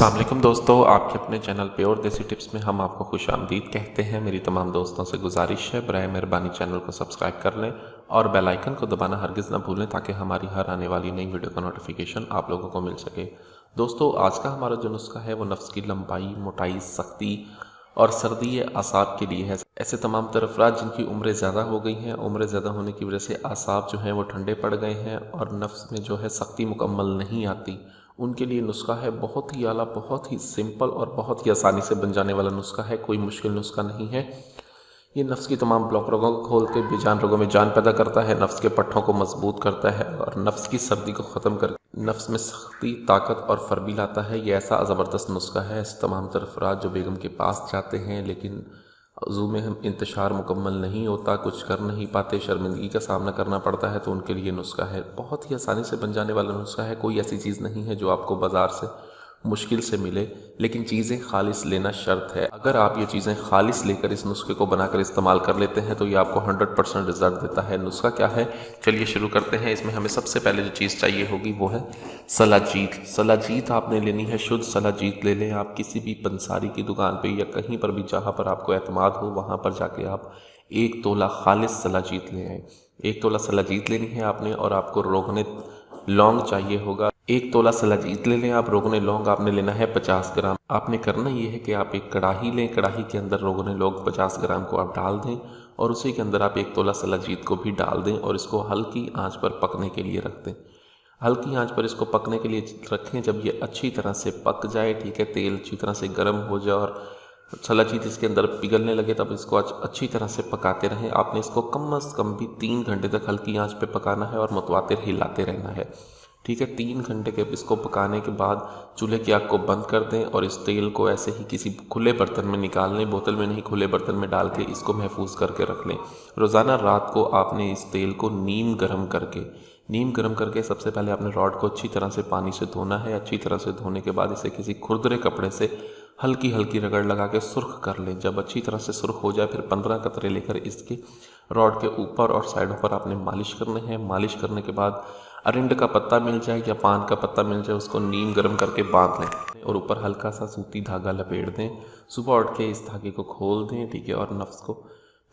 अस्सलाम वालेकुम दोस्तों, आपके अपने चैनल प्योर देसी टिप्स में हम आपको खुश आमदीद कहते हैं। मेरी तमाम दोस्तों से गुजारिश है, बराए मेहरबानी चैनल को सब्सक्राइब कर लें और बेल आइकन को दबाना हरगिज़ ना भूलें ताकि हमारी हर आने वाली नई वीडियो का नोटिफिकेशन आप लोगों को मिल सके। दोस्तों, आज का हमारा जो नुस्खा है वो नफ्स की लंबाई, मोटाई, सख्ती और सर्दी आसाब के लिए है। ऐसे तमाम तर अफराद जिनकी उम्रें ज़्यादा हो गई हैं, उम्रें ज़्यादा होने की वजह से आसाब जो हैं वो ठंडे पड़ गए हैं और नफ्स में जो है सख्ती मुकम्मल नहीं आती, उनके लिए नुस्खा है बहुत ही आला, बहुत ही सिंपल और बहुत ही आसानी से बन जाने वाला नुस्खा है। कोई मुश्किल नुस्खा नहीं है। ये नफ्स की तमाम ब्लॉक रोगों को खोल के बेजान रोगों में जान पैदा करता है, नफ्स के पट्ठों को मजबूत करता है और नफ्स की सर्दी को ख़त्म कर नफ्स में सख्ती, ताकत और फरबी लाता है। ये ऐसा ज़बरदस्त नुस्खा है। इस तमाम तरफरात जो बेगम के पास जाते हैं लेकिन वज़ू में हम इंतशार मुकम्मल नहीं होता, कुछ कर नहीं पाते, शर्मिंदगी का सामना करना पड़ता है, तो उनके लिए नुस्खा है। बहुत ही आसानी से बन जाने वाला नुस्खा है। कोई ऐसी चीज़ नहीं है जो आपको बाज़ार से मुश्किल से मिले, लेकिन चीज़ें खालिस लेना शर्त है। अगर आप ये चीज़ें खालिस लेकर इस नुस्खे को बनाकर इस्तेमाल कर लेते हैं तो ये आपको 100% रिजल्ट देता है। नुस्खा क्या है, चलिए शुरू करते हैं। इसमें हमें सबसे पहले जो चीज़ चाहिए होगी वो है सलाजीत। सलाजीत आपने लेनी है, शुद्ध सलाजीत ले लें आप किसी भी पंसारी की दुकान पे या कहीं पर भी जहाँ पर आपको एतमाद हो वहाँ पर जाके आप 1 तोला खालिस सलाजीत ले आए। 1 तोला सलाजीत लेनी है आपने और आपको रोगने लौंग चाहिए होगा। 1 तोला सलाजीत ले लें आप। रोगने लौंग आपने लेना है 50 ग्राम। आपने करना ये है कि आप एक कढ़ाई लें, कढ़ाई के अंदर रोगने लौंग 50 ग्राम को आप डाल दें और उसी के अंदर आप 1 तोला सलाजीत को भी डाल दें और इसको हल्की आंच पर पकने के लिए रख दें। हल्की आंच पर इसको पकने के लिए रखें। जब ये अच्छी तरह से पक जाए, ठीक है, तेल अच्छी तरह से गर्म हो जाए और सलाजीत इसके अंदर पिघलने लगे, तब इसको अच्छी तरह से पकाते रहें। आपने इसको कम से कम भी 3 घंटे तक हल्की आंच पे पकाना है और मुतवातिर हिलाते रहना है, ठीक है। 3 घंटे के इसको पकाने के बाद चूल्हे की आग को बंद कर दें और इस तेल को ऐसे ही किसी खुले बर्तन में निकाल लें। बोतल में नहीं, खुले बर्तन में डाल के इसको महफूज करके रख लें। रोज़ाना रात को आपने इस तेल को नीम गर्म करके सबसे पहले आपने रॉड को अच्छी तरह से पानी से धोना है। अच्छी तरह से धोने के बाद इसे किसी खुरदरे कपड़े से हल्की हल्की रगड़ लगा के सुर्ख कर लें। जब अच्छी तरह से सुर्ख हो जाए, फिर 15 कतरे लेकर इसके रॉड के ऊपर और साइडों पर आपने मालिश करने हैं। मालिश करने के बाद अरिंड का पत्ता मिल जाए या पान का पत्ता मिल जाए, उसको नीम गर्म करके बांध लें और ऊपर हल्का सा सूती धागा लपेट दें। सुबह उठ के इस धागे को खोल दें, ठीक है, और नफ्स को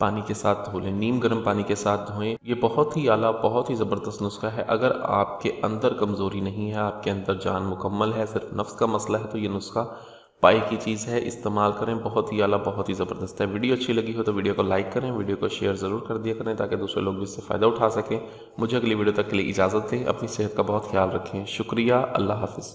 पानी के साथ धो लें। नीम गर्म पानी के साथ धोएं। ये बहुत ही आला, बहुत ही ज़बरदस्त नुस्खा है। अगर आपके अंदर कमज़ोरी नहीं है, आपके अंदर जान मुकम्मल है, सिर्फ नफ्स का मसला है, तो ये नुस्खा पाई की चीज़ है, इस्तेमाल करें। बहुत ही आला, बहुत ही ज़बरदस्त है। वीडियो अच्छी लगी हो तो वीडियो को लाइक करें, वीडियो को शेयर ज़रूर कर दिया करें ताकि दूसरे लोग भी इससे फ़ायदा उठा सकें। मुझे अगली वीडियो तक के लिए इजाज़त दें। अपनी सेहत का बहुत ख्याल रखें। शुक्रिया। अल्लाह हाफ़िज़।